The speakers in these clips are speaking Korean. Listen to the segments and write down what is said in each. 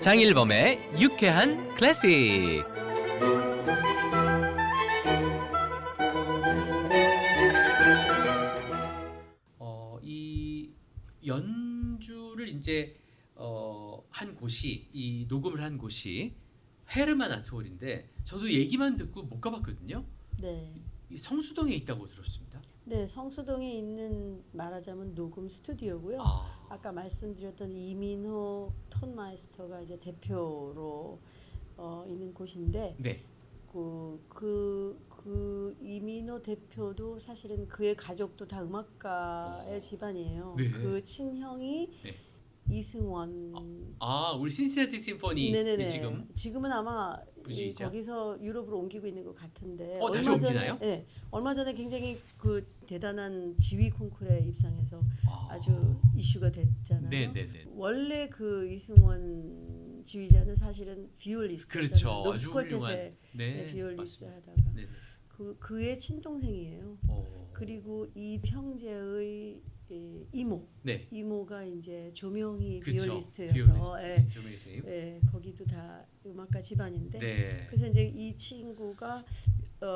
장일범의 유쾌한 클래식. 이 연주를 이제 한 곳이 이 녹음을 한 곳이 헤르만 아트홀인데 저도 얘기만 듣고 못 가봤거든요. 네. 이 성수동에 있다고 들었습니다. 네, 성수동에 있는 말하자면 녹음 스튜디오고요. 아까 말씀드렸던 이민호 톤마이스터가 이제 대표로 있는 곳인데 네. 그 이민호 대표도 사실은 그의 가족도 다 음악가의 집안이에요. 네. 그 친형이 네. 이승원. 우리 신시내티 심포니 네네네. 지금은 아마 부지이자. 거기서 유럽으로 옮기고 있는 것 같은데. 다시 옮기나요? 네, 얼마 전에 굉장히 그 대단한 지휘 콩쿠르에 입상해서 아주 이슈가 됐잖아요. 네네네. 원래 그 이승원 지휘자는 사실은 비올리스트잖아요. 그렇죠. 아주 녹스콜텟의 훌륭한. 네. 비올리스트 맞습니다. 하다가 네네. 그의 친동생이에요. 그리고 이 형제의 이모, 네. 이모가 이제 조명희 그쵸. 비올리스트여서 조명희 선생님. 거기도 다 음악가 집안인데 네. 그래서 이제 이 친구가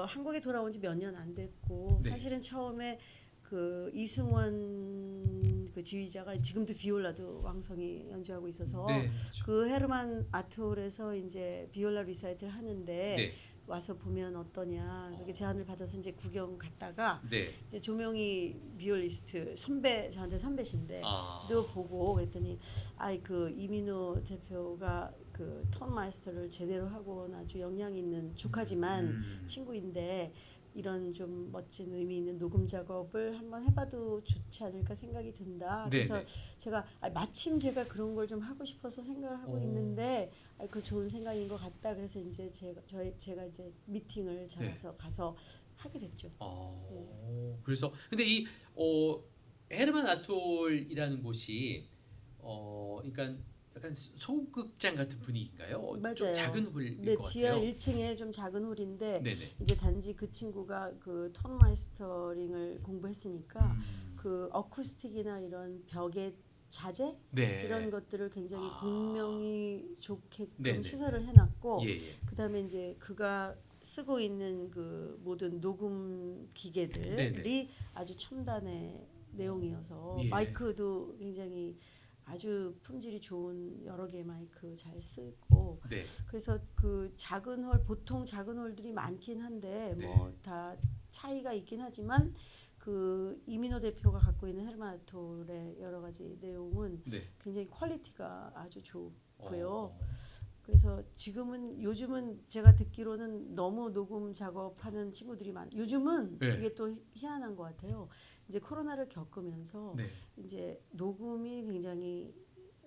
한국에 돌아온 지 몇 년 안 됐고 네. 사실은 처음에 그 이승원 그 지휘자가 지금도 비올라도 왕성히 연주하고 있어서 네. 그렇죠. 그 헤르만 아트홀에서 이제 비올라 리사이트를 하는데 네. 와서 보면 어떠냐 그렇게 제안을 받아서 이제 구경 갔다가 네. 이제 조명희 비올리스트 저한테 선배신데 또 보고 그랬더니 그 이민호 대표가 그 톤 마이스터를 제대로 하고 아주 역량 있는 조카지만 친구인데 이런 좀 멋진 의미 있는 녹음 작업을 한번 해봐도 좋지 않을까 생각이 든다. 그래서 네네. 제가 마침 제가 그런 걸 좀 하고 싶어서 생각을 하고 있는데 그 좋은 생각인 것 같다. 그래서 이제 제가 이제 미팅을 잡아서 가서 하게 됐죠. 그래서 근데 이 헤르만 아톨이라는 곳이 그러니까 약간 소극장 같은 분위기인가요? 맞아요. 좀 작은 홀일 네, 것 지하 같아요. 1층에 좀 작은 홀인데 네네. 이제 단지 그 친구가 그 톤 마이스터링을 공부했으니까 그 어쿠스틱이나 이런 벽의 자재 네. 이런 것들을 굉장히 공명이 좋게끔 네네. 시설을 해놨고 예. 그다음에 이제 그가 쓰고 있는 그 모든 녹음 기계들이 네네. 아주 첨단의 내용이어서 예. 마이크도 굉장히 아주 품질이 좋은 여러 개의 마이크 잘 쓰고 네. 그래서 그 작은 홀 보통 작은 홀들이 많긴 한데 네. 뭐 다 차이가 있긴 하지만 그 이민호 대표가 갖고 있는 헤르만 아톨의 여러 가지 내용은 네. 굉장히 퀄리티가 아주 좋고요. 어. 그래서 요즘은 제가 듣기로는 너무 녹음 작업하는 친구들이 요즘은 네. 그게 또 희한한 것 같아요. 이제 코로나를 겪으면서 네. 이제 녹음이 굉장히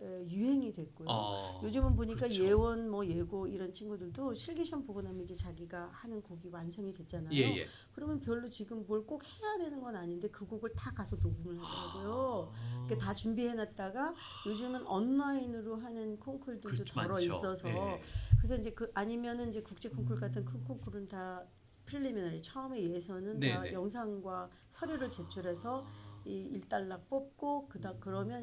유행이 됐고요. 요즘은 보니까 그렇죠. 예원 뭐 예고 이런 친구들도 실기시험 보고 나면 이제 자기가 하는 곡이 완성이 됐잖아요. 예. 그러면 별로 지금 뭘 꼭 해야 되는 건 아닌데 그 곡을 다 가서 녹음을 하더라고요. 그러니까 다 준비해놨다가 요즘은 온라인으로 하는 콩쿨들도 덜어 많죠. 있어서 네. 그래서 이제 아니면은 이제 국제 콩쿨 같은 큰 콩쿨은 다 프릴리미너리 처음에 예선은 다 네네. 영상과 서류를 제출해서 이 1달러 뽑고 그러면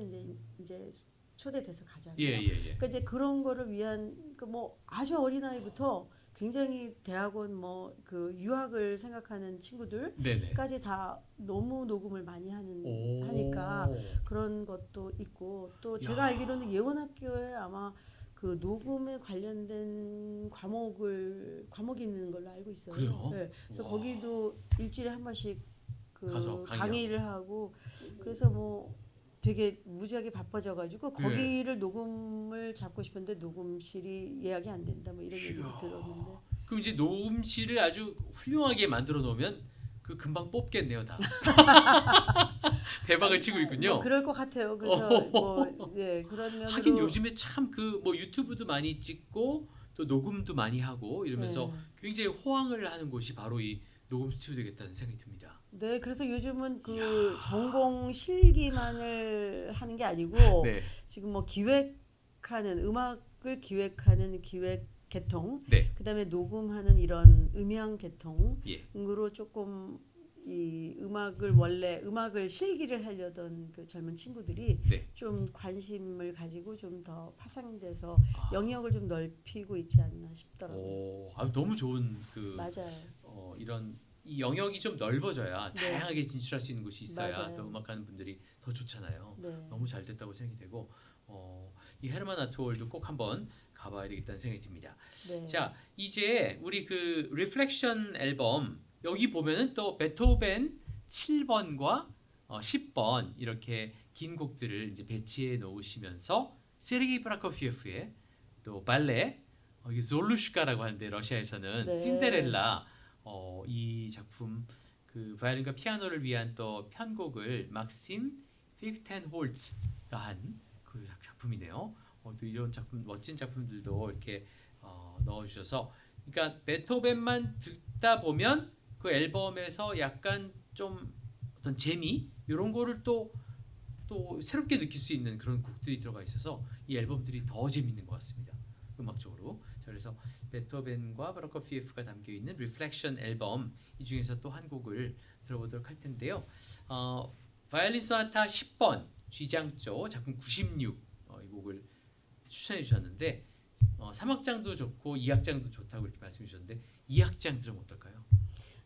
이제 초대돼서 가잖아요. 예. 그러니까 이제 그런 거를 위한 뭐 아주 어린 아이부터 굉장히 대학원 뭐 그 유학을 생각하는 친구들까지 다 너무 녹음을 많이 하니까 그런 것도 있고 또 제가 알기로는 예원학교에 아마 그 녹음에 관련된 과목이 있는 걸로 알고 있어요. 그래요? 네. 그래서 거기도 일주일에 한 번씩 가서 강의를 하고 그래서 뭐 되게 무지하게 바빠져가지고 거기를 녹음을 잡고 싶은데 녹음실이 예약이 안 된다 뭐 이런 얘기도 들었는데. 그럼 이제 녹음실을 아주 훌륭하게 만들어 놓으면 그 금방 뽑겠네요 다. 대박을 치고 있군요. 뭐 그럴 것 같아요. 그래서 그런 면으로 하긴 요즘에 참 그 뭐 유튜브도 많이 찍고 또 녹음도 많이 하고 이러면서 굉장히 호황을 하는 곳이 바로 이 녹음 스튜디오겠다는 생각이 듭니다. 네, 그래서 요즘은 그 전공 실기만을 하는 게 아니고 네. 지금 뭐 음악을 기획하는 기획 계통, 네. 그다음에 녹음하는 이런 음향 계통으로 조금 이 음악을 실기를 하려던 그 젊은 친구들이 네. 좀 관심을 가지고 좀 더 파생돼서 아. 영역을 좀 넓히고 있지 않나 싶더라고요. 오, 너무 좋은 그 맞아요. 이런 이 영역이 좀 넓어져야 네. 다양하게 진출할 수 있는 곳이 있어야 맞아요. 또 음악하는 분들이 더 좋잖아요. 네. 너무 잘 됐다고 생각이 되고 이 헤르만 아트월도 꼭 한번 가봐야 되겠다는 생각이 듭니다. 네. 자, 이제 우리 그 리플렉션 앨범 여기 보면은 또 베토벤 7번과 10번 이렇게 긴 곡들을 이제 배치해 놓으시면서 세르게이 프라코피예프의 또 발레 이게 졸루슈카라고 하는데 러시아에서는 네. 신데렐라 이 작품 그 바이올린과 피아노를 위한 또 편곡을 막심 피프텐홀츠가 한 그 작품이네요. 또 이런 작품 멋진 작품들도 이렇게 넣어주셔서 그러니까 베토벤만 듣다 보면 그 앨범에서 약간 좀 어떤 재미 이런 거를 또 새롭게 느낄 수 있는 그런 곡들이 들어가 있어서 이 앨범들이 더 재밌는 것 같습니다. 음악적으로. 자, 그래서 베토벤과 프로코피예프가 담겨 있는 리플렉션 앨범 이 중에서 또 한 곡을 들어보도록 할 텐데요. 바이올린 소나타 10번 G장조 작품 96 이 곡을 추천해 주셨는데 3악장도 좋고 2악장도 좋다고 이렇게 말씀해 주셨는데 2악장 들으면 어떨까요?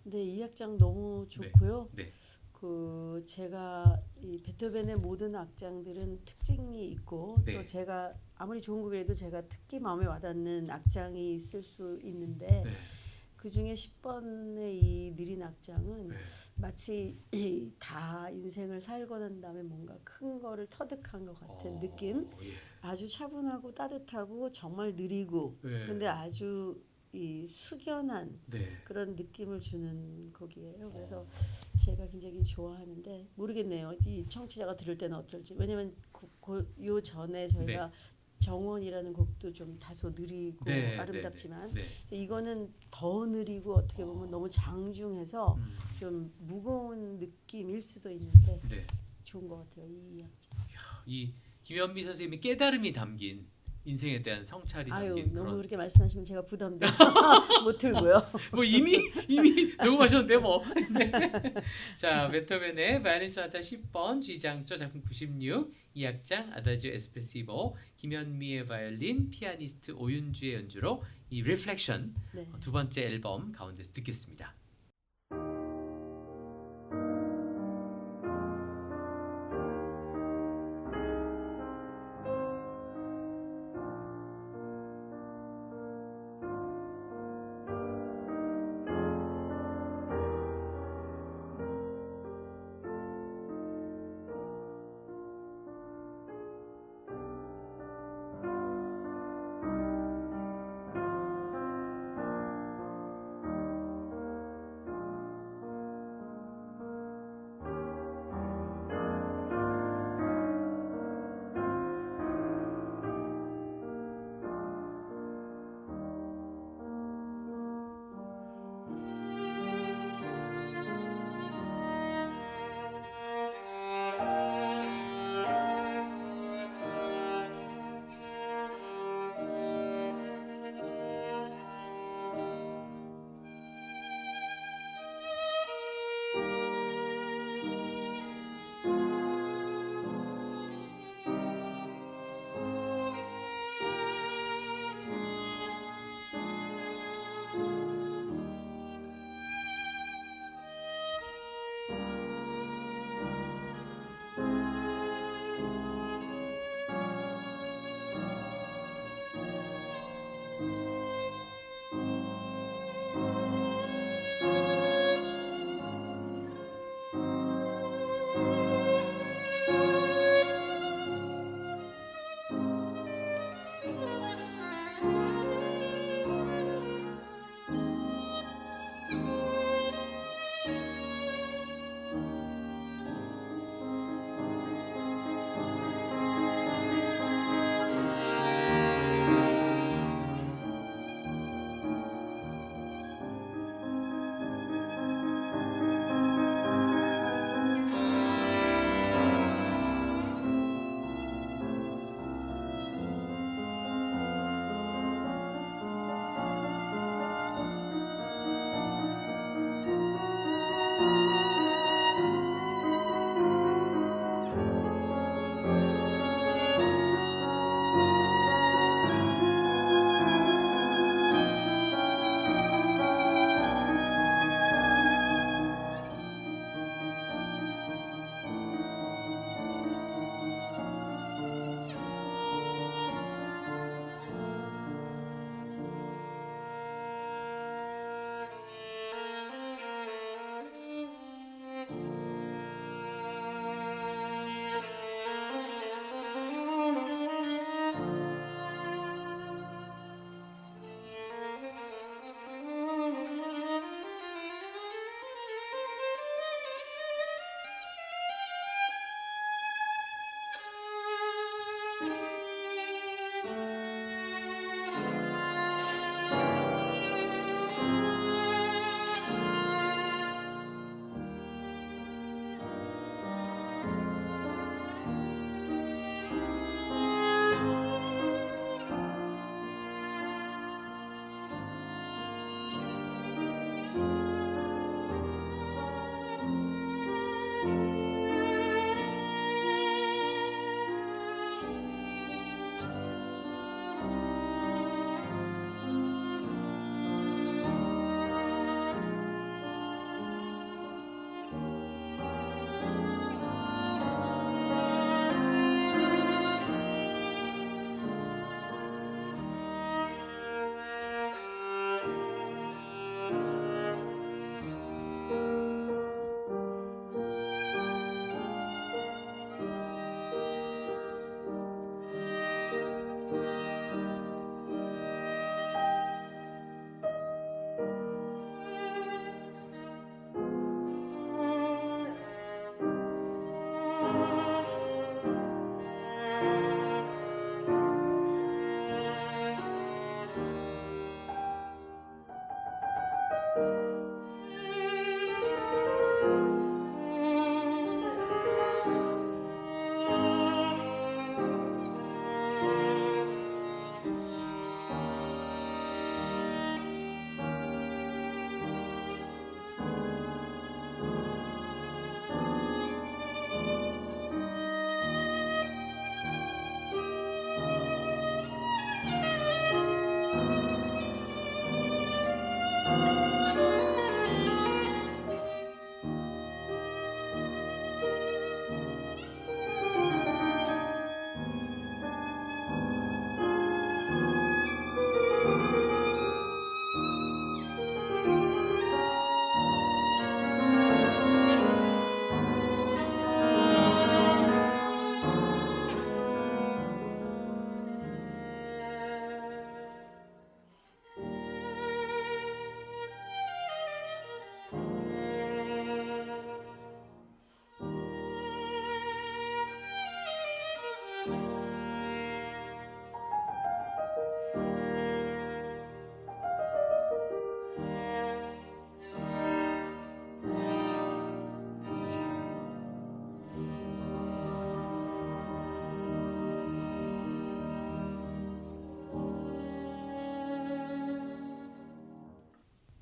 네, 이 악장 너무 좋고요. 네. 그 제가 이 베토벤의 모든 악장들은 특징이 있고 네. 또 제가 아무리 좋은 곡이라도 제가 특히 마음에 와닿는 악장이 있을 수 있는데 네. 그 중에 10번의 이 느린 악장은 네. 마치 다 인생을 살고 난 다음에 뭔가 큰 거를 터득한 것 같은 느낌. 예. 아주 차분하고 따뜻하고 정말 느리고 네. 근데 아주 이 숙연한 네. 그런 느낌을 주는 곡이에요. 그래서 제가 굉장히 좋아하는데 모르겠네요. 이 청취자가 들을 때는 어떨지. 왜냐면 요 전에 저희가 정원이라는 곡도 좀 다소 느리고 네, 아름답지만 네. 이거는 더 느리고 어떻게 보면 너무 장중해서 좀 무거운 느낌일 수도 있는데 네. 좋은 것 같아요. 이 악장. 이 김현미 선생님의 깨달음이 담긴 인생에 대한 성찰이 아유 담긴 너무 그런 그렇게 말씀하시면 제가 부담돼서 못 들고요. 뭐 이미 녹음하셨는데 뭐. 네. 자, 베토벤의 바이올린 소나타 10번 G장조 작품 96 2악장 아다지오 에스프레시보 김현미의 바이올린 피아니스트 오윤주의 연주로 이 리플렉션 네. 두 번째 앨범 가운데서 듣겠습니다.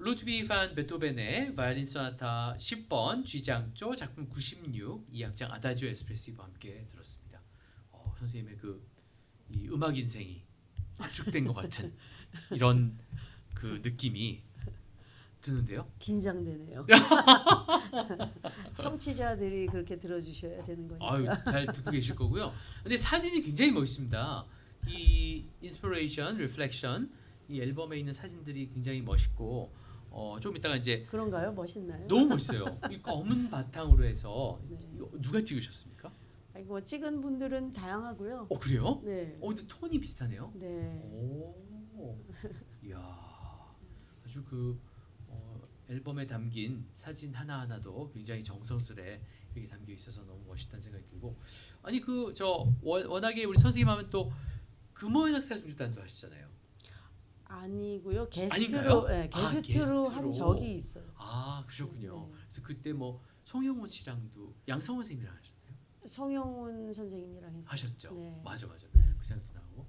루드비히 반 베토벤의 바이올린 소나타 10번 G장조 작품 96 이 악장 아다지오 에스프레시브와 함께 들었습니다. 선생님의 이 음악 인생이 압축된 것 같은 이런 그 느낌이 드는데요. 긴장되네요. 청취자들이 그렇게 들어주셔야 되는 거니까. 아유, 잘 듣고 계실 거고요. 근데 사진이 굉장히 멋있습니다. 이 인스피레이션, 리플렉션 이 앨범에 있는 사진들이 굉장히 멋있고 좀 이따가 이제 그런가요? 멋있나요? 너무 멋있어요. 이 검은 바탕으로 해서 네. 이거 누가 찍으셨습니까? 아니, 뭐 찍은 분들은 다양하고요. 그래요? 네. 근데 톤이 비슷하네요. 네. 오, 이야, 아주 앨범에 담긴 사진 하나 하나도 굉장히 정성스레 이렇게 담겨 있어서 너무 멋있다는 생각이 들고, 아니 워낙에 우리 선생님 하면 또 금호연 학사 중주단도 하시잖아요. 아니고요. 아닌가요? 게스트로 게스트로. 한 적이 있어요. 아, 그러셨군요. 네. 그래서 그때 뭐 송영훈 씨랑도 양성원 선생님이랑 하셨나요? 성영훈 선생님이랑 했어요. 하셨죠. 네. 맞아. 네. 그 생각도 나고.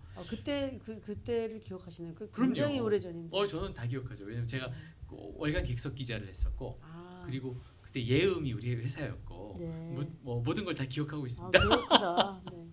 그때를 기억하시네요. 그럼요. 굉장히 오래전인데. 저는 다 기억하죠. 왜냐면 제가 월간 객석 기자를 했었고, 아, 그리고 그때 예음이 우리 회사였고, 네. 모든 걸 다 기억하고 아, 있습니다. 그렇구나. 네.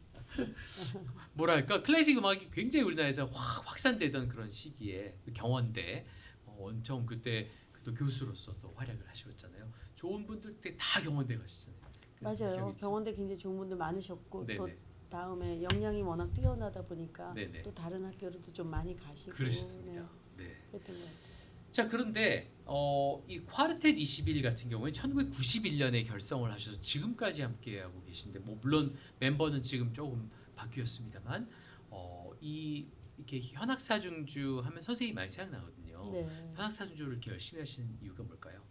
뭐랄까 클래식 음악이 굉장히 우리나라에서 확산되던 그런 시기에 경원대 엄청 그때 또 교수로서 또 활약을 하셨잖아요. 좋은 분들 때 다 경원대 가시잖아요. 맞아요. 경원대 굉장히 좋은 분들 많으셨고 네네. 또 다음에 역량이 워낙 뛰어나다 보니까 네네. 또 다른 학교로도 좀 많이 가시고 그러셨습니다. 네. 그랬던 것 같아요. 자, 그런데 이 콰르텟 21 같은 경우에 1991년에 결성을 하셔서 지금까지 함께하고 계신데, 뭐 물론 멤버는 지금 조금 바뀌었습니다만 이렇게 현악사중주 하면 선생님이 많이 생각나거든요. 네. 현악사중주를 이렇게 열심히 하시는 이유가 뭘까요?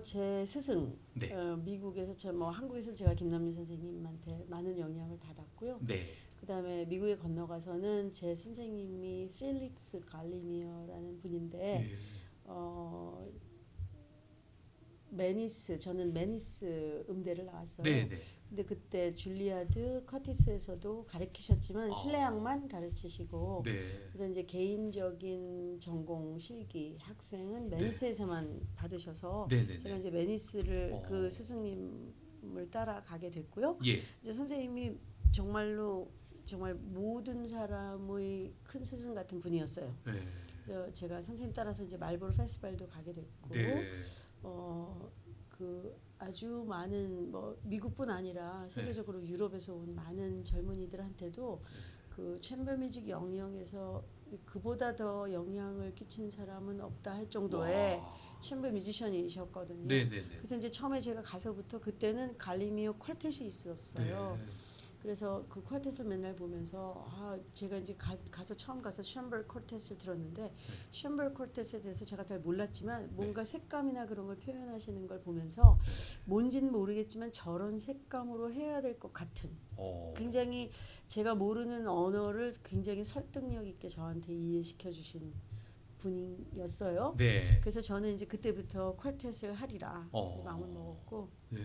제 스승 네. 미국에서 한국에서 제가 김남민 선생님한테 많은 영향을 받았고요. 네. 그다음에 미국에 건너가서는 제 선생님이 펠릭스 갈리미어라는 분인데 네. 저는 매니스 음대를 나왔어요. 네. 네. 근데 그때 줄리아드 커티스에서도 가르치셨지만 실내악만 가르치시고 네. 그래서 이제 개인적인 전공 실기 학생은 매니스에서만 받으셔서 네네네. 제가 이제 매니스를 그 스승님을 따라가게 됐고요. 예. 이제 선생님이 정말 모든 사람의 큰 스승 같은 분이었어요. 네. 그래서 제가 선생님 따라서 이제 말보로 페스티벌도 가게 됐고, 네. 그 아주 많은 미국뿐 아니라 세계적으로 유럽에서 온 많은 젊은이들한테도 그 챔버 뮤직 영역에서 그보다 더 영향을 끼친 사람은 없다 할 정도의 챔버 뮤지션이셨거든요. 네네네. 그래서 이제 처음에 제가 가서부터 그때는 갈리미오 퀄텟이 있었어요. 네. 그래서 그 퀄텟을 맨날 보면서 제가 이제 처음 가서 쉔벌 퀄텟을 들었는데 쉔벌 퀄텟에 대해서 제가 잘 몰랐지만 뭔가 색감이나 그런 걸 표현하시는 걸 보면서 뭔지는 모르겠지만 저런 색감으로 해야 될 것 같은 굉장히 제가 모르는 언어를 굉장히 설득력 있게 저한테 이해시켜 주신 분이었어요. 네. 그래서 저는 이제 그때부터 퀄텟을 하리라 마음을 먹었고 네.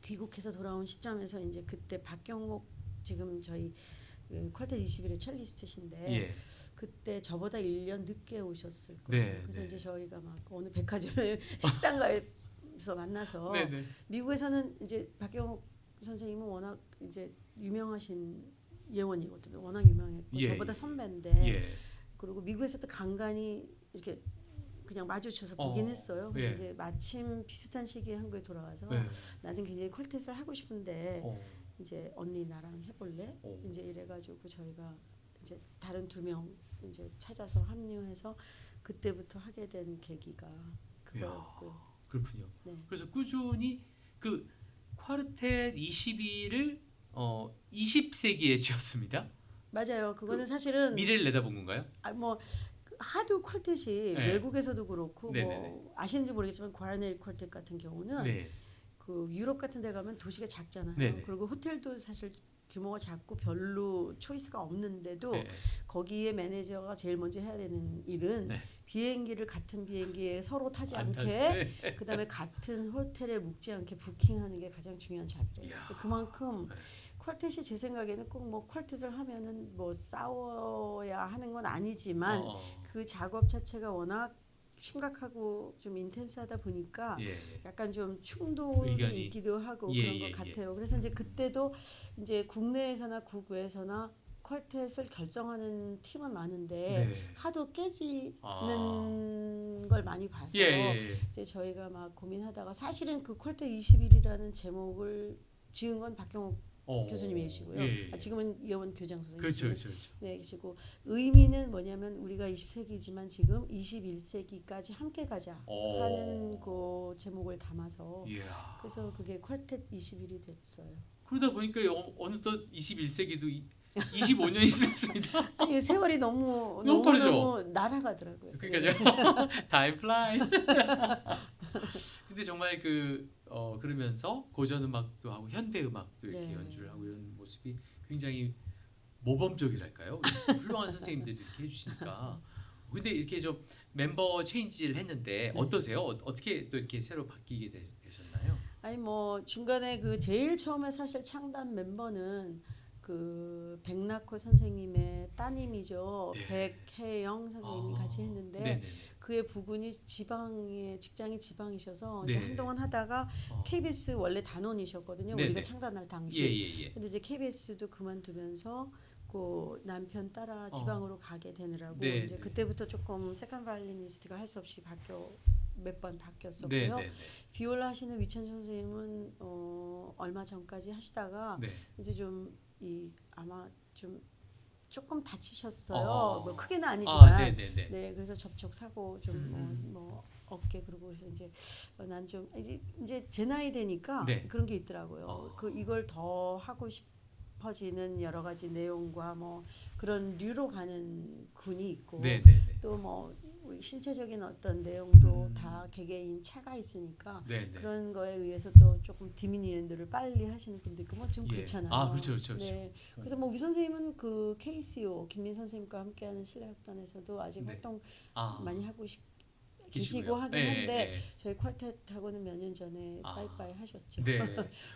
귀국해서 돌아온 시점에서 이제 그때 박경옥 지금 저희 퀄텟 21의 첼리스트신데 예. 그때 저보다 1년 늦게 오셨을 거예요. 네, 그래서 네. 이제 저희가 막 어느 백화점에 식당가에서 만나서 네네. 미국에서는 이제 박경옥 선생님은 워낙 이제 유명하신 예원이거든요. 워낙 유명했고 예, 저보다 예. 선배인데 예. 그리고 미국에서도 간간히 이렇게 그냥 마주쳐서 보긴 했어요. 근데 예. 이제 마침 비슷한 시기에 한국에 돌아와서 네. 나는 굉장히 퀄텟을 하고 싶은데 이제 언니 나랑 해볼래? 오. 이제 이래가지고 저희가 이제 다른 2명 이제 찾아서 합류해서 그때부터 하게 된 계기가 그거였고요. 그렇군요. 네. 그래서 꾸준히 그 콰르텟 22를 20세기에 지었습니다. 맞아요. 그거는 사실은 미래를 내다본 건가요? 하도 퀄텟이 네. 외국에서도 그렇고 네네네. 아시는지 모르겠지만 과르넬 퀄텟 같은 경우는 네. 그 유럽 같은 데 가면 도시가 작잖아요. 네네. 그리고 호텔도 사실 규모가 작고 별로 초이스가 없는데도 네. 거기에 매니저가 제일 먼저 해야 되는 일은 네. 비행기를 같은 비행기에 서로 타지 안 않게 탔- 그다음에 같은 호텔에 묵지 않게 부킹하는 게 가장 중요한 잡이래요. 이야. 그만큼 네. 퀄텟이 제 생각에는 꼭 퀄텟을 하면은 싸워야 하는 건 아니지만 그 작업 자체가 워낙 심각하고 좀 인텐스하다 보니까 예. 약간 좀 충돌이 의견이. 있기도 하고 예, 그런 예, 것 예. 같아요. 그래서 이제 그때도 이제 국내에서나 국외에서나 퀄텟을 결정하는 팀은 많은데 네. 하도 깨지는 아. 걸 많이 봐서 예, 예. 이제 저희가 막 고민하다가 사실은 그 퀄텟 20일이라는 제목을 지은 건 박경옥 교수님이시고요. 예. 지금은 이혜원 교장 그렇죠, 선생님이시고 그렇죠. 네, 계시고 의미는 뭐냐면 우리가 20세기지만 지금 21세기까지 함께 가자 하는 그 제목을 담아서 이야. 그래서 그게 퀄텟 20일이 됐어요. 그러다 보니까 어느덧 21세기도 25년이 지났습니다. 아니 세월이 너무 너무 빠르죠? 너무 날아가더라고요. 그러니까요. Time flies. 근데 정말 그러면서 고전 음악도 하고 현대 음악도 이렇게 네. 연주를 하고 이런 모습이 굉장히 모범적이랄까요? 훌륭한 선생님들이 이렇게 해주시니까. 근데 이렇게 좀 멤버 체인지를 했는데 어떠세요? 어떻게 또 이렇게 새로 바뀌게 되셨나요? 아니 뭐 중간에 그 제일 처음에 사실 창단 멤버는 그 백낙호 선생님의 따님이죠. 네. 백혜영 선생님이 같이 했는데 네네네. 그의 부군이 직장이 지방이셔서 네. 이제 한동안 하다가 KBS 원래 단원이셨거든요. 네네. 우리가 창단할 당시. 예. 근데 이제 KBS도 그만두면서 그 남편 따라 지방으로 가게 되느라고 네, 이제 네. 그때부터 조금 세컨 바이올리니스트가 할 수 없이 몇 번 바뀌었었고요. 네. 비올라 하시는 위천준 선생님은 얼마 전까지 하시다가 네. 이제 좀 아마 좀 조금 다치셨어요. 뭐 크게는 아, 아니지만 네네네. 네, 그래서 접촉 사고 좀 뭐 어깨 그러고 그래서 이제 난 좀 이제 제 나이 되니까 네. 그런 게 있더라고요. 이걸 더 하고 싶어지는 여러 가지 내용과 뭐 그런 류로 가는 군이 있고 네네네. 또 뭐 신체적인 어떤 내용도 다 개개인 차가 있으니까 네네. 그런 거에 의해서 또 조금 디미니언드를 빨리 하시는 분도 있고 뭐 좀 예. 그렇잖아요. 아, 그렇죠. 네. 그래서 뭐 위 선생님은 그 KCO 김민 선생님과 함께하는 실내악단에서도 아직 네. 활동 아, 많이 하고 계시고 계시고요. 하긴 예, 한데 예. 저희 퀄텟하고는 몇 년 전에 빠이빠이 하셨죠. 네.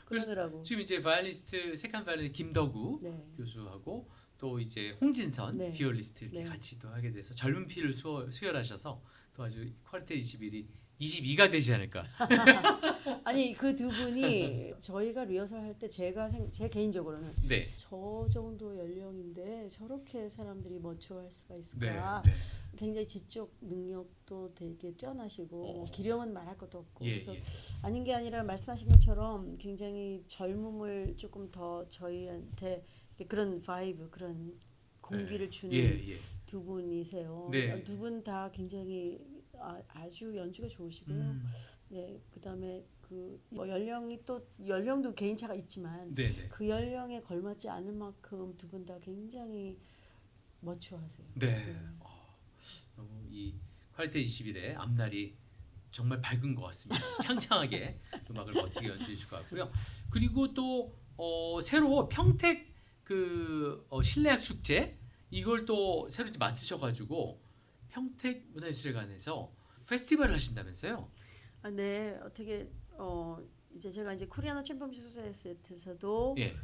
그러더라고. 지금 이제 바이올리스트 세컨 바이올린 김덕우 네. 교수하고 또 이제 홍진선 네. 비올리스트 이렇게 네. 같이 또 하게 돼서 젊은 피를 수혈하셔서 또 아주 퀄텟 21이 22가 되지 않을까. 아니 그 두 분이 저희가 리허설 할 때 제 개인적으로는 네. 저 정도 연령인데 저렇게 사람들이 머추어할 수가 있을까? 네. 굉장히 지적 능력도 되게 뛰어나시고 뭐 기령은 말할 것도 없고 예, 그래서 예. 아닌 게 아니라 말씀하신 것처럼 굉장히 젊음을 조금 더 저희한테 그런 바이브 그런 공기를 주는 예. 두 분이세요. 네. 두 분 다 굉장히 아주 연주가 좋으시고요. 네, 그다음에 뭐 연령도 개인차가 있지만 네네. 그 연령에 걸맞지 않을 만큼 두 분 다 굉장히 머추어하세요. 네. 너무 이 퀄텟 21의 앞날이 정말 밝은 것 같습니다. 창창하게 음악을 멋지게 연주해 주실 것 같고요. 그리고 또 새로 평택 실내악 축제 이걸 또 새로 맡으셔가지고 평택 문화예술회관에서 페스티벌을 하신다면서요? 네, 어떻게 이제 제가 이제 코리아노 챔피언십 소사이어티에서도 예.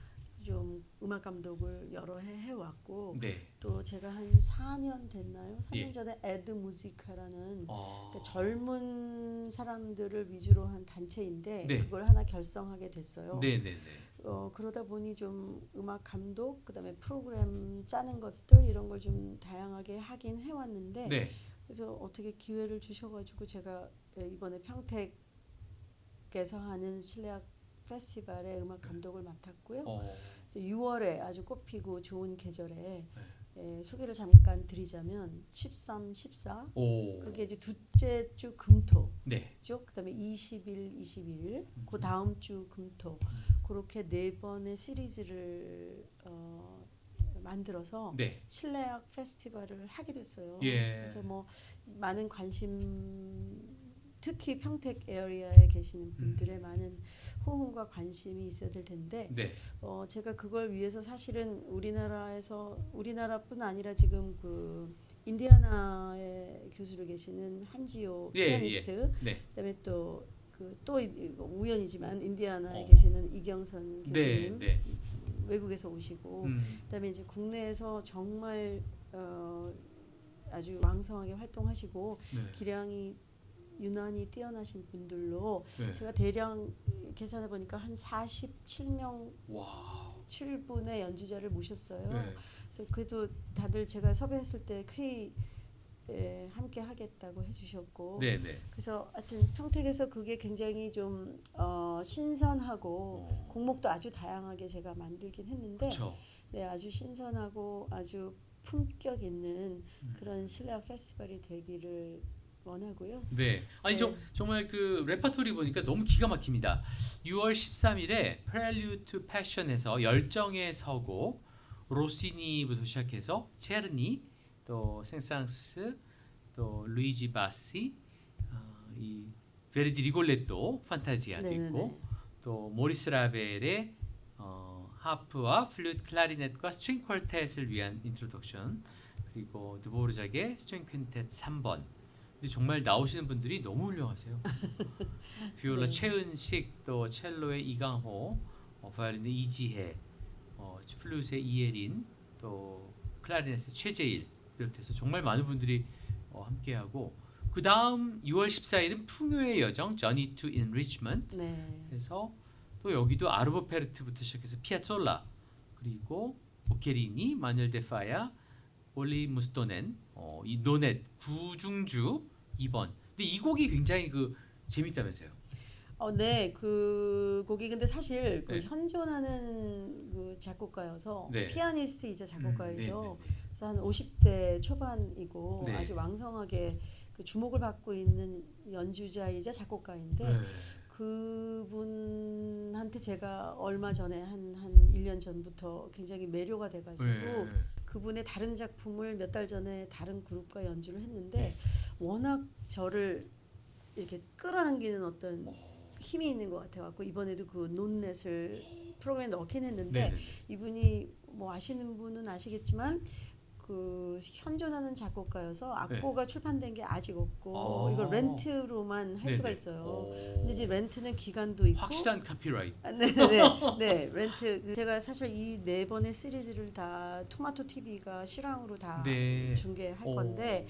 좀 음악 감독을 여러 해 해왔고 네. 또 제가 한 4년 됐나요? 4년 예. 전에 에드 무지카라는 그러니까 젊은 사람들을 위주로 한 단체인데 네. 그걸 하나 결성하게 됐어요. 네네네. 그러다 보니 좀 음악 감독 그다음에 프로그램 짜는 것들 이런 걸 좀 다양하게 하긴 해왔는데 네. 그래서 어떻게 기회를 주셔가지고 제가 이번에 평택에서 하는 실내악 페스티벌의 음악 감독을 맡았고요. 이제 6월에 아주 꽃피고 좋은 계절에 소개를 잠깐 드리자면 13, 14 그게 이제 둘째 주 금토 네. 쪽 그다음에 20일, 21일 그 다음 주 금토 그렇게 네 번의 시리즈를 만들어서 네. 실내악 페스티벌을 하게 됐어요. 예. 그래서 뭐 많은 관심 특히 평택 에어리아에 계시는 분들의 많은 호응과 관심이 있어야 될 텐데 네. 제가 그걸 위해서 사실은 우리나라뿐 아니라 지금 그 인디아나에 교수로 계시는 한지호 피아니스트 그다음에 또 우연이지만 인디아나에 계시는 이경선 교수님 외국에서 오시고 그다음에 이제 국내에서 정말 아주 왕성하게 활동하시고 네. 기량이 유난히 뛰어나신 분들로 네. 제가 대략 계산해 보니까 한 47명 와. 7분의 연주자를 모셨어요. 네. 그래서 그래도 다들 제가 섭외했을 때 쾌히 함께 하겠다고 해주셨고, 네, 네. 그래서 하여튼 평택에서 그게 굉장히 좀 신선하고 곡목도 아주 다양하게 제가 만들긴 했는데, 그렇죠. 네, 아주 신선하고 아주 품격 있는 그런 실내악 페스티벌이 되기를 원하고요. 네. 아니 네. 정말 그 레퍼토리 보니까 너무 기가 막힙니다. 6월 13일에 Prelude to Passion에서 열정의 서곡, 로시니부터 시작해서 체르니, 또 생상스, 또 루이지 바시, 이 베르디 리골레토 판타지아도 네네네. 있고, 또 모리스 라벨의 하프와 플루트, 클라리넷과 스트링 쿼텟을 위한 인트로덕션, 그리고 드보르작의 스트링 퀸텟 3번. 근데 정말 나오시는 분들이 너무 훌륭하세요. 비올라 네. 최은식, 또 첼로의 이강호, 바이올린의 이지혜, 플루트의 이예린, 또 클라리넷의 최재일 비롯해서 정말 많은 분들이 함께하고, 그 다음 6월 14일은 풍요의 여정 Journey to Enrichment. 네. 그래서 또 여기도 아르보 페르트부터 시작해서 피아졸라, 그리고 보케리니, 마누엘 데 파야, 올리 무스토넨, 이 노넷 구중주 2번. 근데 이 곡이 굉장히 그 재밌다면서요? 네, 그 곡이 근데 사실 그 네. 현존하는 그 작곡가여서 네. 피아니스트이자 작곡가이죠. 네, 네, 그래서 한 50대 초반이고 네. 아주 왕성하게 그 주목을 받고 있는 연주자이자 작곡가인데, 네. 그분한테 제가 얼마 전에 한 1년 전부터 굉장히 매료가 돼가지고 네. 그분의 다른 작품을 몇 달 전에 다른 그룹과 연주를 했는데 워낙 저를 이렇게 끌어당기는 어떤 힘이 있는 것 같아갖고 이번에도 그 논넷을 프로그램에 넣긴 했는데, 네. 이분이 뭐 아시는 분은 아시겠지만 그 현존하는 작곡가여서 악보가 출판된 게 아직 없고 이걸 렌트로만 할 수가 있어요. 근데 이제 렌트는 기간도 있고 확실한 카피라이트. 네, 렌트. 제가 사실 이 4번의 시리즈를 다 토마토 TV가 실황으로 다 네. 중계할 건데,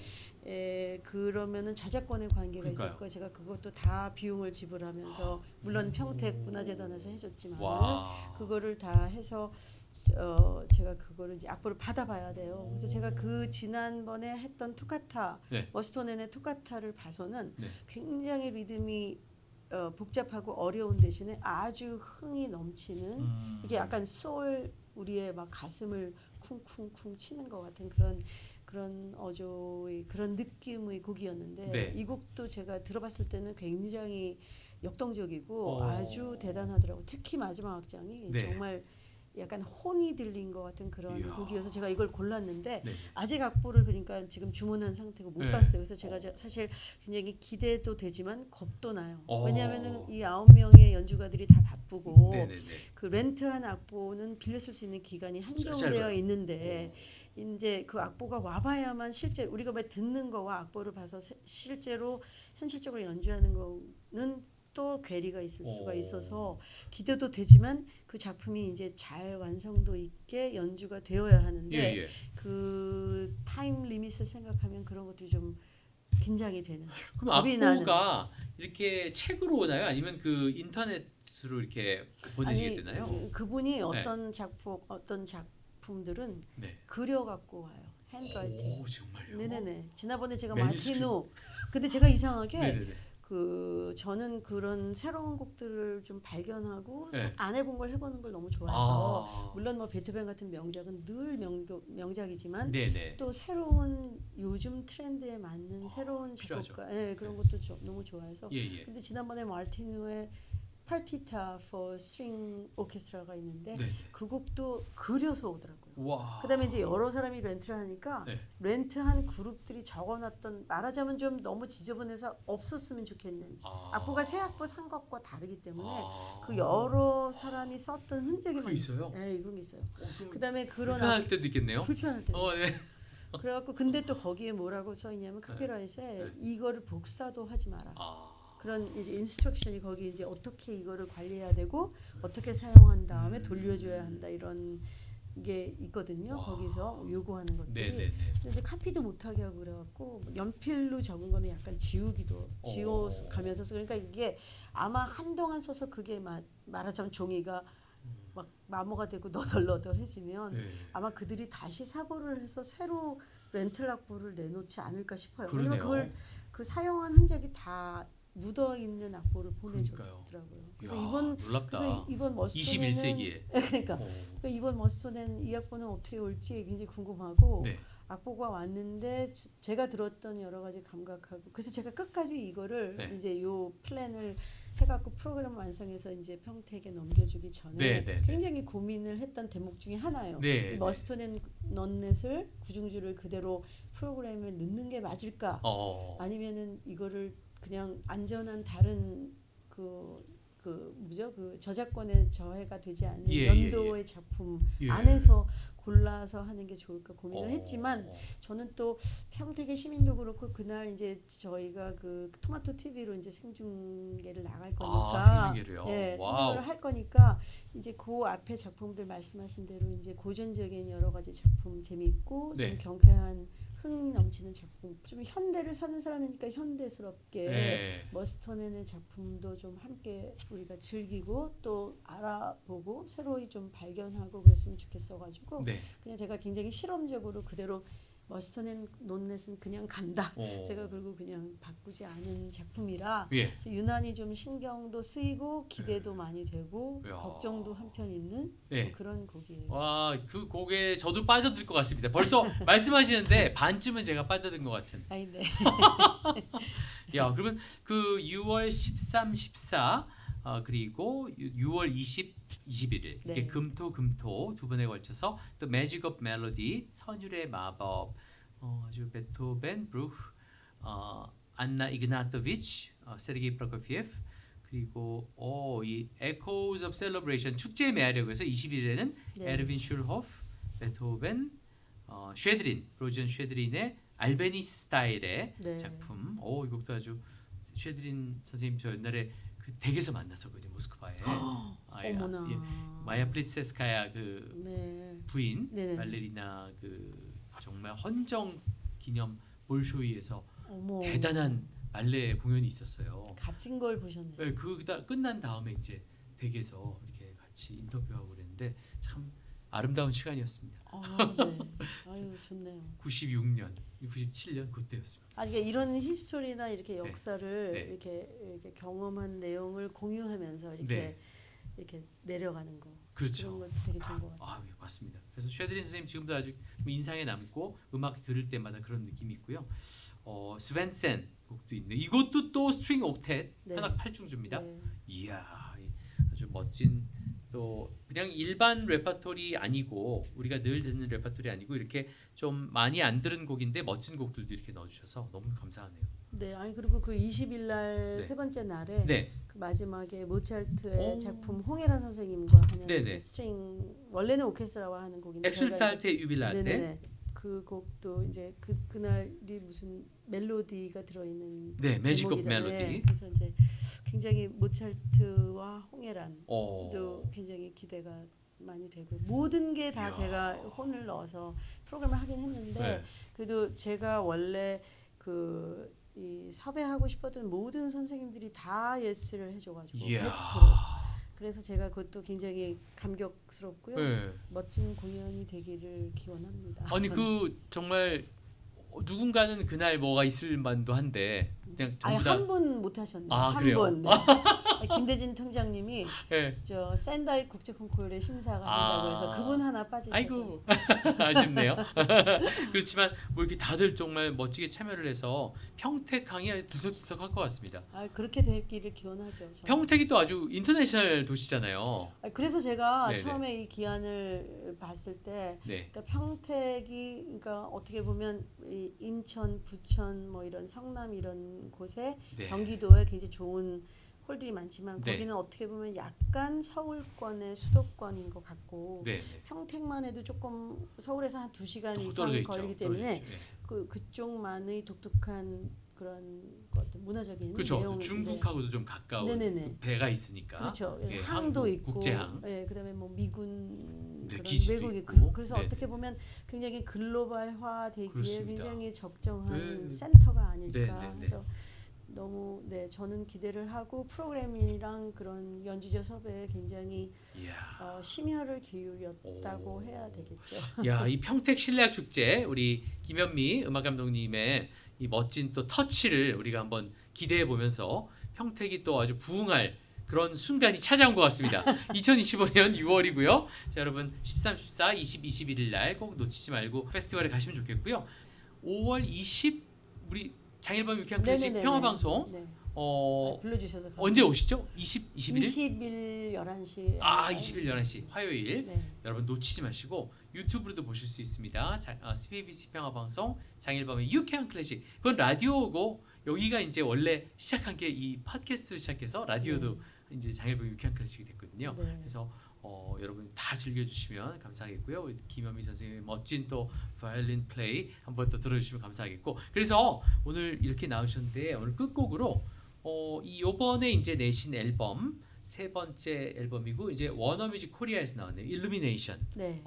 그러면은 저작권의 관계가 그러니까요. 있을 거예요. 제가 그것도 다 비용을 지불하면서, 물론 평택 문화재단에서 해줬지만 와. 그거를 다 해서 제가 그거를 이제 악보를 받아봐야 돼요. 그래서 제가 그 지난번에 했던 토카타, 네. 머스토넨의 토카타를 봐서는 네. 굉장히 리듬이 복잡하고 어려운 대신에 아주 흥이 넘치는, 이게 약간 소울, 우리의 막 가슴을 쿵쿵쿵 치는 것 같은 그런 어조의 그런 느낌의 곡이었는데, 네. 이 곡도 제가 들어봤을 때는 굉장히 역동적이고 아주 대단하더라고요. 특히 마지막 악장이 네. 정말 약간 혼이 들린 것 같은 그런 이야. 곡이어서 제가 이걸 골랐는데, 네. 아직 악보를 그러니까 지금 주문한 상태고 못 네. 봤어요. 그래서 제가 사실 굉장히 기대도 되지만 겁도 나요. 어. 왜냐하면 이 9명의 연주가들이 다 바쁘고 네네네. 그 렌트한 악보는 빌렸을 수 있는 기간이 한정되어 짧아요. 있는데, 이제 그 악보가 와봐야만 실제 우리가 왜 듣는 거와 악보를 봐서 실제로 현실적으로 연주하는 거는 또 괴리가 있을 수가 있어서 기대도 되지만 그 작품이 이제 잘 완성도 있게 연주가 되어야 하는데, 예. 그 타임 리밋을 생각하면 그런 것들이 좀 긴장이 되는. 그럼 겁이 악보가 이렇게 책으로 오나요? 아니면 그 인터넷으로 이렇게 보내시게 되나요? 그분이 어떤 작품들은 네. 그려 갖고 와요. 핸드라이팅. 오, 정말요? 네네네. 지난번에 제가 매니스크립트. 마티노. 근데 제가 이상하게 네네네. 저는 그런 새로운 곡들을 좀 발견하고 네. 안 해본 걸 해보는 걸 너무 좋아해서, 물론 뭐 베토벤 같은 명작은 늘 명작이지만 네네. 또 새로운 요즘 트렌드에 맞는 새로운 필요하죠. 작곡가, 그런 것도 너무 좋아해서. 예. 근데 지난번에 마티노의 파티타 for String Orchestra가 있는데 네. 그 곡도 그려서 오더라고요. 와. 그다음에 이제 여러 사람이 렌트를 하니까 네. 렌트한 그룹들이 적어놨던, 말하자면 좀 너무 지저분해서 없었으면 좋겠는, 악보가 새 악보 산 것과 다르기 때문에 그 여러 사람이 썼던 흔적이 그거 있어요? 네, 그런 게 있어요. 그다음에 그런 불편할 때도 있겠네요. 불편할 때. 네. 그래갖고 근데 또 거기에 뭐라고 써 있냐면 카피라이트에 이거를 복사도 하지 마라. 그런 이제 인스트럭션이 거기 이제 어떻게 이거를 관리해야 되고 어떻게 사용한 다음에 돌려줘야 한다, 이런 게 있거든요. 거기서 요구하는 것들이. 네네네. 이제 카피도 못하게 하고 그래갖고 연필로 적은 거는 약간 지워가면서 그러니까 이게 아마 한동안 써서 그게 말하자면 종이가 막 마모가 되고 너덜너덜해지면 아마 그들이 다시 사고를 해서 새로 렌틀 악보를 내놓지 않을까 싶어요. 왜냐면 그걸 그 사용한 흔적이 다 묻어 있는 악보를 보내줬더라고요. 그래서 이번 머스톤에는 21세기에 그러니까 이번 머스톤엔 이 악보는 어떻게 올지 굉장히 궁금하고 악보가 왔는데 제가 들었던 여러 가지 감각하고 그래서 제가 끝까지 이거를 이제 요 플랜을 해갖고 프로그램 완성해서 이제 평택에 넘겨주기 전에 굉장히 고민을 했던 대목 중에 하나예요. 이 머스톤 앤 넌넷을 구중주를 그대로 프로그램에 넣는 게 맞을까? 아니면은 이거를 그냥 안전한 다른 그 저작권에 저해가 되지 않는 연도의 작품 안에서 골라서 하는 게 좋을까 고민을 했지만 저는 또 평택의 시민도 그렇고 그날 이제 저희가 그 토마토 TV로 이제 생중계를 나갈 거니까 생중계로요. 생중계를 할 거니까 이제 그 앞에 작품들 말씀하신 대로 이제 고전적인 여러 가지 작품 재미있고 좀 경쾌한 흥 넘치는 작품, 좀 현대를 사는 사람이니까 현대스럽게 머스톤의 작품도 좀 함께 우리가 즐기고 또 알아보고 새로이 좀 발견하고 그랬으면 좋겠어가지고 그냥 제가 굉장히 실험적으로 그대로 머스톤 앤 넌넷은 그냥 간다. 제가 그리고 그냥 바꾸지 않은 작품이라 유난히 좀 신경도 쓰이고 기대도 많이 되고 걱정도 한편 있는 그런 곡이에요. 와, 그 곡에 저도 빠져들 것 같습니다. 벌써 말씀하시는데 반쯤은 제가 빠져든 것 같은. 아이 네. 야, 그러면 그 6월 13, 14 그리고 6월 20, 21일 이게 금토 두 번에 걸쳐서 The Magic of Melody, 선율의 마법, 아주 베토벤, 브루흐, 안나 이그나토비치, 세르게이 프로코피에프 그리고 이 Echoes of Celebration 축제의 매력에서 21일에는 에르빈 슐호프, 베토벤, 쉐드린, 로전 쉐드린의 알베니스 스타일의 작품. 이 곡도 아주 쉐드린 선생님 저 옛날에 그 댁에서 만났었거든요, 모스크바에. 어머나. 마야 플리츠스카야 그 부인 발레리나 그 정말 헌정 기념 볼쇼이에서 대단한 발레 공연이 있었어요. 값진 걸 보셨네요. 네, 끝난 다음에 이제 댁에서 이렇게 같이 인터뷰하고 그랬는데 참 아름다운 시간이었습니다. 네. 아유 좋네요. 96년, 97년 그때였습니다. 그러니까 이런 히스토리나 이렇게 역사를 이렇게 경험한 내용을 공유하면서 이렇게 내려가는 거. 그렇죠. 그런 거 되게 좋은 것 같아요. 맞습니다. 그래서 쉐드린 선생님 지금도 아주 인상에 남고 음악 들을 때마다 그런 느낌이 있고요. 스벤센 곡도 있네. 이것도 또 스트링 옥텟 현악 8중주입니다. 이야, 아주 멋진 또 그냥 일반 레퍼토리 아니고 우리가 늘 듣는 레퍼토리 아니고 이렇게 좀 많이 안 들은 곡인데 멋진 곡들도 이렇게 넣어주셔서 너무 감사하네요. 네, 그리고 그 20일 날 세 번째 날에 그 마지막에 모차르트의 작품 홍혜란 선생님과 하는 스트링 원래는 오케스트라와 하는 곡인데 엑술탈테 유빌라테 그 곡도 이제 그날이 무슨 멜로디가 들어있는 매직 오브 멜로디. 그래서 이제 굉장히 모차르트와 홍혜란도 굉장히 기대가 많이 되고 모든 게 다 제가 혼을 넣어서 프로그램을 하긴 했는데 그래도 제가 원래 이 섭외하고 싶었던 모든 선생님들이 다 예스를 해줘가지고 100%. 그래서 제가 그것도 굉장히 감격스럽고요. 멋진 공연이 되기를 기원합니다. 아니 그 정말 누군가는 그날 뭐가 있을 만도 한데 그냥 전부 다 한 분 못 하셨네요. 그래요? 분. 김대진 통장님이 저 샌다이 국제 콩쿠르의 심사가 한다고 해서 그분 하나 빠지셔서 아이고 아쉽네요. 그렇지만 뭐 이렇게 다들 정말 멋지게 참여를 해서 평택 강의 들썩들썩할 것 같습니다. 그렇게 되기를 기원하죠. 저는. 평택이 또 아주 인터내셔널 도시잖아요. 그래서 제가 처음에 이 기한을 봤을 때 그러니까 평택이 그러니까 어떻게 보면 이 인천, 부천 뭐 이런 성남 이런 곳에 경기도에 굉장히 좋은 홀들이 많지만 거기는 어떻게 보면 약간 서울권의 수도권인 것 같고 평택만 해도 조금 서울에서 한 2시간 이상 걸리기 때문에 그쪽만의 독특한 그런 어떤 문화적인 그렇죠. 내용, 중국하고도 좀 가까운 네네네. 그 배가 있으니까. 그렇죠. 예, 항도 한국 있고, 국제항. 예, 그다음에 뭐 미군 네, 그런 기지도 외국이 있고. 그래서 네네. 어떻게 보면 굉장히 글로벌화되기에 그렇습니다. 굉장히 적정한 네. 센터가 아닐까. 네네네. 그래서 너무 저는 기대를 하고 프로그램이랑 그런 연주자 섭외에 굉장히 이야. 심혈을 기울였다고 오. 해야 되겠죠. 야, 이 평택 실내악 축제 우리 김현미 음악 감독님의 이 멋진 또 터치를 우리가 한번 기대해 보면서 평택이 또 아주 부흥할 그런 순간이 찾아온 것 같습니다. 2025년 6월이고요. 자, 여러분 13, 14, 20, 21일 날 꼭 놓치지 말고 페스티벌에 가시면 좋겠고요. 5월 20 우리 장일범 유쾌한 클래식 네네네네. 평화방송 네. 어, 불러주셔서 감사합니다. 언제 오시죠? 21일? 20일 11시. 아, 20일 11시 화요일. 네. 여러분 놓치지 마시고 유튜브로도 보실 수 있습니다. CBBC 평화방송 장일범의 유쾌한 클래식. 그건 라디오고 여기가 이제 원래 시작한 게 이 팟캐스트 시작해서 라디오도 이제 장일범의 유쾌한 클래식이 됐거든요. 네. 그래서 여러분 다 즐겨주시면 감사하겠고요. 우리 김현미 선생님의 멋진 또 바이올린 플레이 한번 또 들어주시면 감사하겠고. 그래서 오늘 이렇게 나오셨는데 오늘 끝곡으로 이 요번에 이제 내신 앨범 세 번째 앨범이고 이제 워너뮤직 코리아에서 나왔네요. 일루미네이션. 네.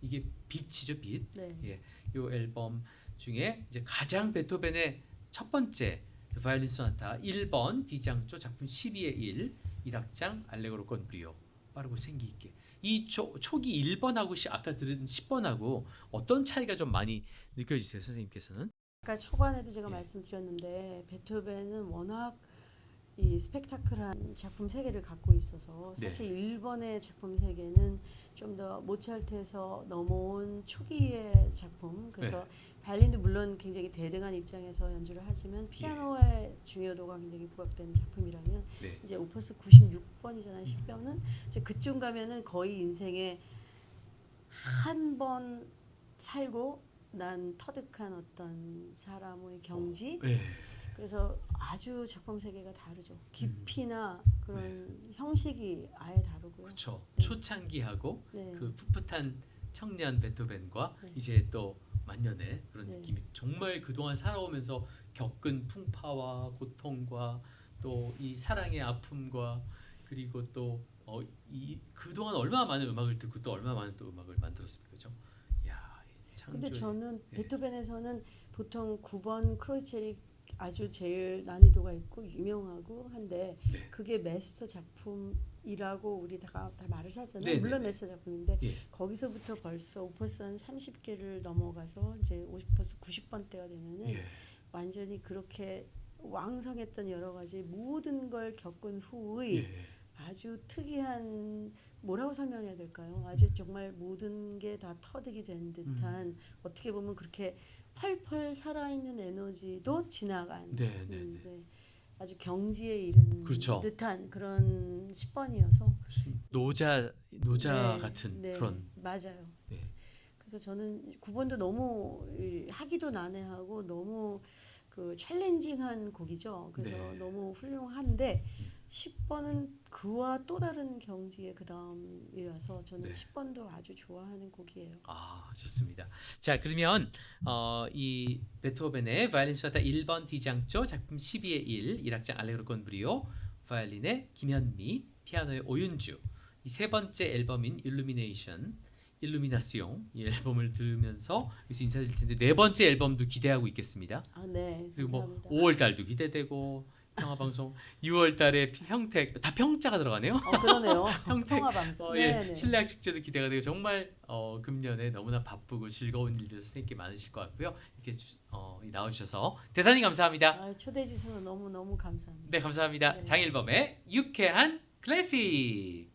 이게 빛이죠, 빛. 네. 예. 요 앨범 중에 이제 가장 베토벤의 첫 번째 바이올린 소나타 1번 D장조 작품 12의 1 1악장 알레그로 건 브리오 빠르고 생기 있게. 이 초기 1번하고 아까 들은 10번하고 어떤 차이가 좀 많이 느껴지세요, 선생님께서는? 아까 초반에도 제가 예. 말씀드렸는데 베토벤은 워낙 이 스펙타클한 작품 세계를 갖고 있어서 사실 일본의 작품 세계는 좀 더 모차르트에서 넘어온 초기의 작품. 그래서 바이올린도 물론 굉장히 대등한 입장에서 연주를 하지만 피아노의 중요도가 굉장히 부각되는 작품이라면 이제 오퍼스 96번이잖아요. 10번은 이제 그쯤 가면은 거의 인생에 한 번 살고 난 터득한 어떤 사람의 경지. 그래서 아주 작품 세계가 다르죠. 깊이나 그런 형식이 아예 다르고요. 그렇죠. 네. 초창기하고 네. 그 풋풋한 청년 베토벤과 네. 이제 또 만년의 그런 네. 느낌이 정말 그동안 살아오면서 겪은 풍파와 고통과 또 이 사랑의 아픔과 그리고 또 이 그동안 얼마나 많은 음악을 듣고 또 얼마나 많은 또 음악을 만들었습니까, 그죠? 야, 근데 저는 예. 베토벤에서는 보통 9번 크로이체리 아주 제일 난이도가 있고 유명하고 한데 그게 마스터 작품이라고 우리 다 말을 하잖아요. 물론 마스터 작품인데 거기서부터 벌써 오퍼스 한 30개를 넘어가서 이제 오퍼스 90번 때가 되면은 완전히 그렇게 왕성했던 여러 가지 모든 걸 겪은 후의 아주 특이한 뭐라고 설명해야 될까요? 아주 정말 모든 게 다 터득이 된 듯한 어떻게 보면 그렇게 펄펄 살아있는 에너지도 지나간 아주 경지에 이른 그렇죠. 듯한 그런 10번이어서 노자 같은 그런 맞아요. 네. 그래서 저는 9번도 너무 하기도 난해하고 너무 그 챌린징한 곡이죠. 그래서 너무 훌륭한데 10번은 그와 또 다른 경지의 그 다음이라서 저는 10번도 아주 좋아하는 곡이에요. 아, 좋습니다. 자, 그러면 이 베토벤의 바이올린 소나타 1번 D장조 작품 12의 1 1악장 알레그로 건 브리오 바이올린의 김현미 피아노의 오윤주 이 세 번째 앨범인 일루미나시옹 이 앨범을 들으면서 여기서 인사드릴 텐데 네 번째 앨범도 기대하고 있겠습니다. 아, 네. 그리고 감사합니다. 뭐 5월 달도 기대되고 평화방송 6월 달에 평택 다 평자가 들어가네요. 그러네요. 평택 평화방송. 실내악 축제도 기대가 되고 정말 금년에 너무나 바쁘고 즐거운 일들 선생님께 많으실 것 같고요. 이렇게 나와주셔서 대단히 감사합니다. 초대해 주셔서 너무 감사합니다. 네, 감사합니다. 장일범의 유쾌한 클래식.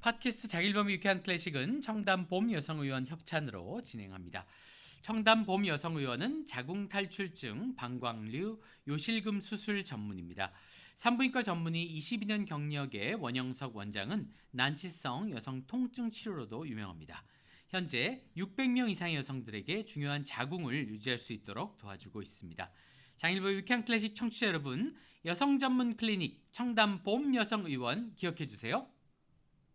팟캐스트 장일범의 유쾌한 클래식은 청담 봄 여성의원 협찬으로 진행합니다. 청담 봄 여성의원은 자궁탈출증, 방광류, 요실금 수술 전문입니다. 산부인과 전문의 22년 경력의 원영석 원장은 난치성 여성 통증 치료로도 유명합니다. 현재 600명 이상의 여성들에게 중요한 자궁을 유지할 수 있도록 도와주고 있습니다. 장일범의 유쾌한 클래식 청취자 여러분, 여성 전문 클리닉 청담 봄 여성의원 기억해 주세요.